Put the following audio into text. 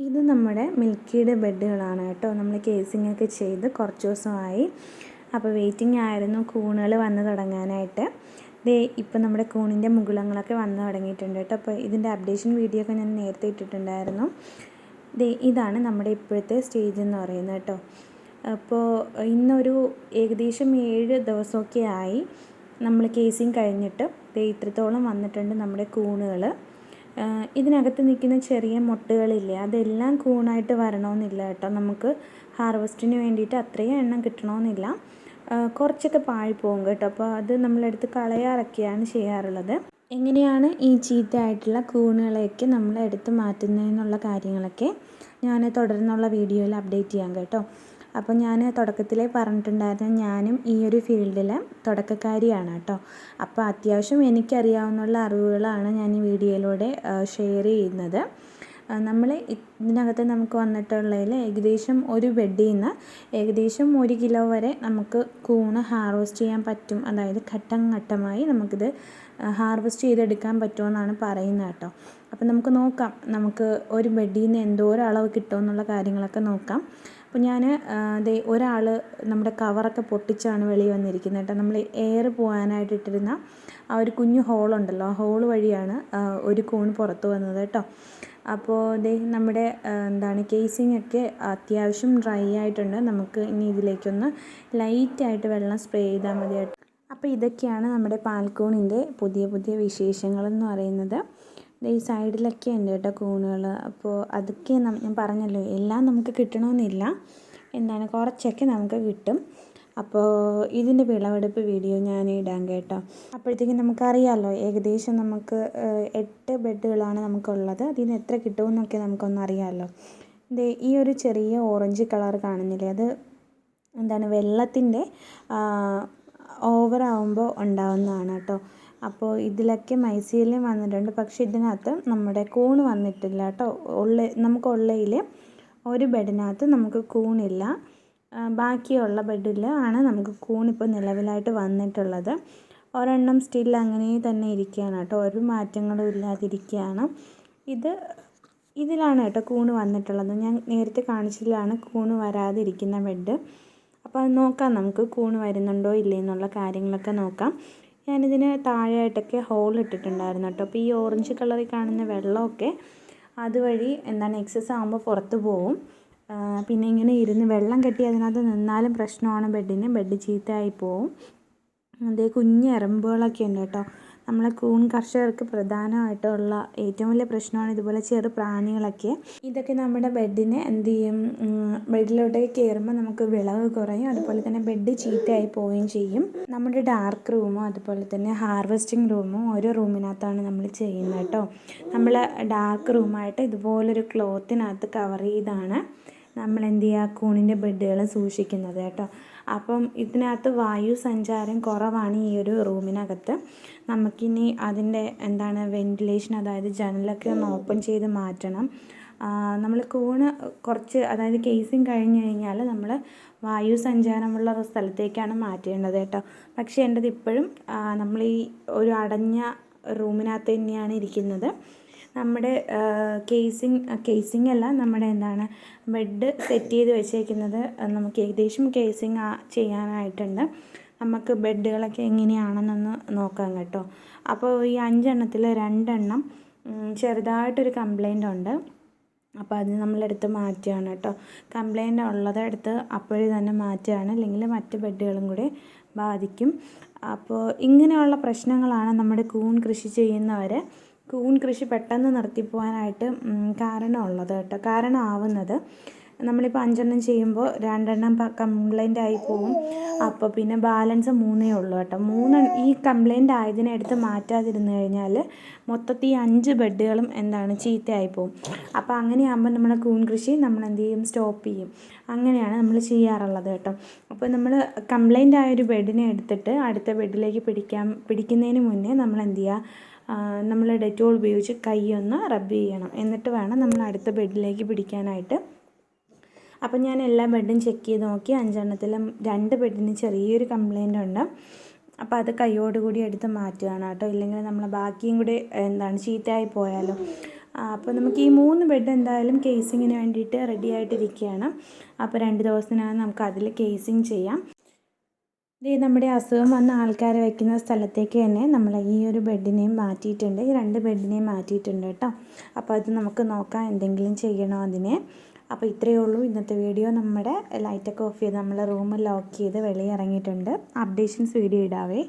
ഇത് നമ്മുടെ മിൽക്കിയുടെ ബെഡുകളാണ് കേട്ടോ. നമ്മൾ കേസിംഗ് ഒക്കെ ചെയ്ത് കുറച്ച് ദിവസമായി. അപ്പോൾ വെയിറ്റിംഗ് ആയിരുന്നു കൂണുകൾ വന്ന് തുടങ്ങാനായിട്ട്. ഇപ്പം നമ്മുടെ കൂണിൻ്റെ മുകുളങ്ങളൊക്കെ വന്ന് തുടങ്ങിയിട്ടുണ്ട് കേട്ടോ. അപ്പോൾ ഇതിൻ്റെ അപ്ഡേഷൻ വീഡിയോ ഒക്കെ ഞാൻ നേരത്തെ ഇട്ടിട്ടുണ്ടായിരുന്നു. ഇതാണ് നമ്മുടെ ഇപ്പോഴത്തെ സ്റ്റേജ് എന്ന് പറയുന്നത് കേട്ടോ. അപ്പോൾ ഇന്നൊരു ഏകദേശം 7 ദിവസമൊക്കെ ആയി നമ്മൾ കേസിംഗ് കഴിഞ്ഞിട്ട്. ഇത്രത്തോളം വന്നിട്ടുണ്ട് നമ്മുടെ കൂണുകൾ. ഇതിനകത്ത് നിൽക്കുന്ന ചെറിയ മുട്ടുകളില്ലേ, അതെല്ലാം കൂണായിട്ട് വരണമെന്നില്ല കേട്ടോ. നമുക്ക് ഹാർവസ്റ്റിന് വേണ്ടിയിട്ട് അത്രയും എണ്ണം കിട്ടണമെന്നില്ല. കുറച്ചൊക്കെ പാഴിപ്പോകും കേട്ടോ. അപ്പോൾ അത് നമ്മളെടുത്ത് കളയാറൊക്കെയാണ് ചെയ്യാറുള്ളത്. എങ്ങനെയാണ് ഈ ചീത്തയായിട്ടുള്ള കൂണുകളെയൊക്കെ നമ്മൾ എടുത്ത് മാറ്റുന്നതെന്നുള്ള കാര്യങ്ങളൊക്കെ ഞാൻ തുടർന്നുള്ള വീഡിയോയിൽ അപ്ഡേറ്റ് ചെയ്യാം കേട്ടോ. അപ്പോൾ ഞാൻ തുടക്കത്തിലേ പറഞ്ഞിട്ടുണ്ടായിരുന്നു, ഞാനും ഈ ഒരു ഫീൽഡിലെ തുടക്കക്കാരിയാണ് കേട്ടോ. അപ്പോൾ അത്യാവശ്യം എനിക്കറിയാവുന്ന അറിവുകളാണ് ഞാൻ ഈ വീഡിയോയിലൂടെ ഷെയർ ചെയ്യുന്നത്. ഇതിനകത്ത് നമുക്ക് വന്നിട്ടുള്ളതിൽ ഏകദേശം ഒരു ബെഡിൽ നിന്ന് ഏകദേശം 1 കിലോ വരെ നമുക്ക് കൂണ് ഹാർവെസ്റ്റ് ചെയ്യാൻ പറ്റും. അതായത് ഘട്ടം ഘട്ടമായി നമുക്കിത് ഹാർവെസ്റ്റ് ചെയ്തെടുക്കാൻ പറ്റുമെന്നാണ് പറയുന്നത് കേട്ടോ. അപ്പോൾ നമുക്ക് നോക്കാം, നമുക്ക് ഒരു ബെഡിൽ നിന്ന് എന്തോരം അളവ് കിട്ടുമെന്നുള്ള കാര്യങ്ങളൊക്കെ നോക്കാം. അപ്പോൾ ഞാൻ ഒരാൾ നമ്മുടെ കവറൊക്കെ പൊട്ടിച്ചാണ് വെളിയിൽ വന്നിരിക്കുന്നത് കേട്ടോ. നമ്മൾ എയർ പോകാനായിട്ട് ഇട്ടിരുന്ന ആ ഒരു കുഞ്ഞു ഹോളുണ്ടല്ലോ, ആ ഹോൾ വഴിയാണ് ഒരു കൂൺ പുറത്ത് വന്നത് കേട്ടോ. അപ്പോൾ നമ്മുടെ കേസിംഗ് ഒക്കെ അത്യാവശ്യം ഡ്രൈ ആയിട്ടുണ്ട്. നമുക്ക് ഇനി ഇതിലേക്കൊന്ന് ലൈറ്റായിട്ട് വെള്ളം സ്പ്രേ ചെയ്താൽ മതി കേട്ടോ. അപ്പോൾ ഇതൊക്കെയാണ് നമ്മുടെ പാൽക്കൂണിൻ്റെ പുതിയ പുതിയ വിശേഷങ്ങളെന്ന് പറയുന്നത്. ഈ സൈഡിലൊക്കെ ഉണ്ട് കേട്ടോ കൂണുകൾ. അപ്പോൾ അതൊക്കെ ഞാൻ പറഞ്ഞല്ലോ, എല്ലാം നമുക്ക് കിട്ടണമെന്നില്ല, കുറച്ചൊക്കെ നമുക്ക് കിട്ടും. അപ്പോൾ ഇതിൻ്റെ വിളവെടുപ്പ് വീഡിയോ ഞാൻ ഇടാം കേട്ടോ. അപ്പോഴത്തേക്കും നമുക്കറിയാമല്ലോ, ഏകദേശം നമുക്ക് 8 ബെഡുകളാണ് നമുക്കുള്ളത്. അതിന് എത്ര കിട്ടുമെന്നൊക്കെ നമുക്കൊന്നറിയാമല്ലോ. ഈ ഒരു ചെറിയ ഓറഞ്ച് കളർ കാണുന്നില്ലേ, അത് വെള്ളത്തിൻ്റെ ഓവറാകുമ്പോൾ ഉണ്ടാവുന്നതാണ് കേട്ടോ. അപ്പോൾ ഇതിലൊക്കെ മൈസീലിയം വന്നിട്ടുണ്ട്, പക്ഷേ ഇതിനകത്ത് നമ്മുടെ കൂണ് വന്നിട്ടില്ല കേട്ടോ. നമുക്കുള്ളതിൽ ഒരു ബെഡിനകത്ത് നമുക്ക് കൂണില്ല. ബാക്കിയുള്ള ബെഡിൽ ആണ് നമുക്ക് കൂണിപ്പോൾ നിലവിലായിട്ട് വന്നിട്ടുള്ളത്. ഒരെണ്ണം സ്റ്റിൽ അങ്ങനെ തന്നെ ഇരിക്കുകയാണ് കേട്ടോ, ഒരു മാറ്റങ്ങളും ഇല്ലാതിരിക്കുകയാണ്. ഇതിലാണ് കേട്ടോ കൂണ് വന്നിട്ടുള്ളത്. ഞാൻ നേരത്തെ കാണിച്ചതിലാണ് കൂണ് വരാതിരിക്കുന്ന ബെഡ്. അപ്പോൾ അത് നോക്കാം, നമുക്ക് കൂണ് വരുന്നുണ്ടോ ഇല്ലേ എന്നുള്ള കാര്യങ്ങളൊക്കെ നോക്കാം. ഞാനിതിന് താഴെയായിട്ടൊക്കെ ഹോൾ ഇട്ടിട്ടുണ്ടായിരുന്നു കേട്ടോ. അപ്പോൾ ഈ ഓറഞ്ച് കളറിൽ കാണുന്ന വെള്ളമൊക്കെ അതുവഴി എക്സസ് ആകുമ്പോൾ പുറത്ത് പോവും. പിന്നെ ഇങ്ങനെ ഇരുന്ന് വെള്ളം കെട്ടി അതിനകത്ത് നിന്നാലും പ്രശ്നമാണ്, ബെഡ് ചീത്തയായി പോവും. കുഞ്ഞ് എറുമ്പുകളൊക്കെ ഉണ്ട് കേട്ടോ. നമ്മളെ കൂൺ കർഷകർക്ക് പ്രധാനമായിട്ടുള്ള ഏറ്റവും വലിയ പ്രശ്നമാണ് ഇതുപോലെ ചെറു പ്രാണികളൊക്കെ. ഇതൊക്കെ നമ്മുടെ ബെഡിനെ ബെഡിലോട്ടേക്ക് കയറുമ്പോൾ നമുക്ക് വിളവ് കുറയും. അതുപോലെ തന്നെ ബെഡ് ചീത്തയായി പോവുകയും ചെയ്യും. നമ്മുടെ ഡാർക്ക് റൂമോ അതുപോലെ തന്നെ ഹാർവെസ്റ്റിംഗ് റൂമോ ഓരോ റൂമിനകത്താണ് നമ്മൾ ചെയ്യുന്നത് കേട്ടോ. നമ്മൾ ഡാർക്ക് റൂമായിട്ട് ഇതുപോലൊരു ക്ലോത്തിനകത്ത് കവർ ചെയ്താണ് നമ്മൾ കൂണിൻ്റെ ബെഡുകൾ സൂക്ഷിക്കുന്നത് കേട്ടോ. അപ്പം ഇതിനകത്ത് വായു സഞ്ചാരം കുറവാണ് ഈ ഒരു റൂമിനകത്ത്. നമുക്കിനി അതിൻ്റെ വെൻറ്റിലേഷൻ, അതായത് ജനലൊക്കെ ഒന്ന് ഓപ്പൺ ചെയ്ത് മാറ്റണം. നമ്മൾ കൂണ് കുറച്ച്, അതായത് കേസിങ് കഴിഞ്ഞ് കഴിഞ്ഞാൽ നമ്മൾ വായു സഞ്ചാരമുള്ള സ്ഥലത്തേക്കാണ് മാറ്റേണ്ടത് കേട്ടോ. പക്ഷേ എൻ്റെത് ഇപ്പോഴും നമ്മൾ ഈ ഒരു അടഞ്ഞ റൂമിനകത്ത് തന്നെയാണ് ഇരിക്കുന്നത്. നമ്മുടെ കേസിങ് അല്ല, നമ്മുടെ ബെഡ് സെറ്റ് ചെയ്ത് വെച്ചേക്കുന്നത്. നമുക്ക് ഏകദേശം കേസിങ് ചെയ്യാനായിട്ടുണ്ട്. നമുക്ക് ബെഡുകളൊക്കെ എങ്ങനെയാണെന്നൊന്ന് നോക്കാം കേട്ടോ. അപ്പോൾ ഈ 5 എണ്ണത്തിൽ 2 എണ്ണം ചെറുതായിട്ടൊരു കംപ്ലൈൻ്റ് ഉണ്ട്. അപ്പോൾ അത് നമ്മളെടുത്ത് മാറ്റുകയാണ് കേട്ടോ. കംപ്ലൈൻ്റ് ഉള്ളത് എടുത്ത് അപ്പോഴേ തന്നെ മാറ്റുകയാണ്, അല്ലെങ്കിൽ മറ്റ് ബെഡുകളും കൂടെ ബാധിക്കും. അപ്പോൾ ഇങ്ങനെയുള്ള പ്രശ്നങ്ങളാണ് നമ്മുടെ കൂൺ കൃഷി ചെയ്യുന്നവർ കൂൺ കൃഷി പെട്ടെന്ന് നിർത്തിപ്പോകാനായിട്ട് കാരണമുള്ളത് കേട്ടോ. കാരണമാവുന്നത്, നമ്മളിപ്പോൾ 5 എണ്ണം ചെയ്യുമ്പോൾ 2 എണ്ണം കംപ്ലൈൻ്റ് ആയി പോവും. അപ്പോൾ പിന്നെ ബാലൻസ് 3 ഉള്ളൂ കേട്ടോ. ഈ കംപ്ലൈൻ്റ് ആയതിനെ എടുത്ത് മാറ്റാതിരുന്നു കഴിഞ്ഞാൽ മൊത്തത്തിൽ 5 ബെഡുകളും ചീത്തയായി പോവും. അപ്പോൾ അങ്ങനെയാകുമ്പോൾ നമ്മുടെ കൂൺ കൃഷി നമ്മൾ സ്റ്റോപ്പ് ചെയ്യും. അങ്ങനെയാണ് നമ്മൾ ചെയ്യാറുള്ളത് കേട്ടോ. അപ്പോൾ നമ്മൾ കംപ്ലൈൻ്റ് ആയൊരു ബെഡിനെ എടുത്തിട്ട് അടുത്ത ബെഡിലേക്ക് പിടിക്കുന്നതിന് മുന്നേ നമ്മൾ നമ്മൾ ഡെറ്റോൾ ഉപയോഗിച്ച് കൈ ഒന്ന് റബ്ബ് ചെയ്യണം. എന്നിട്ട് വേണം നമ്മൾ അടുത്ത ബെഡിലേക്ക് പിടിക്കാനായിട്ട്. അപ്പം ഞാൻ എല്ലാ ബെഡും ചെക്ക് ചെയ്ത് നോക്കി. 5 എണ്ണത്തിലും 2 ബെഡിന് ചെറിയൊരു കംപ്ലൈൻ്റ് ഉണ്ട്. അപ്പോൾ അത് കൈയോടുകൂടി എടുത്ത് മാറ്റുകയാണ് കേട്ടോ. ഇല്ലെങ്കിൽ നമ്മൾ ബാക്കിയും കൂടി ചീത്തയായി പോയാലോ. അപ്പോൾ നമുക്ക് ഈ 3 ബെഡ് എന്തായാലും കേസിങ്ങിന് വേണ്ടിയിട്ട് റെഡി ആയിട്ടിരിക്കുകയാണ്. അപ്പോൾ 2 ദിവസത്തിനകം നമുക്ക് അതിൽ കേസിങ് ചെയ്യാം. ഇത് നമ്മുടെ അസുഖം വന്ന ആൾക്കാരെ വയ്ക്കുന്ന സ്ഥലത്തേക്ക് തന്നെ നമ്മൾ ഈ ഒരു ബെഡിനെയും മാറ്റിയിട്ടുണ്ട്. ഈ 2 ബെഡിനെയും മാറ്റിയിട്ടുണ്ട് കേട്ടോ. അപ്പോൾ അത് നമുക്ക് നോക്കാം എന്തെങ്കിലും ചെയ്യണോ അതിനെ. അപ്പോൾ ഇത്രയേ ഉള്ളൂ ഇന്നത്തെ വീഡിയോ. നമ്മുടെ ലൈറ്റൊക്കെ ഓഫ് ചെയ്ത് നമ്മൾ റൂം ലോക്ക് ചെയ്ത് വെളിയിൽ ഇറങ്ങിയിട്ടുണ്ട്. Updations video ഇടാവേ.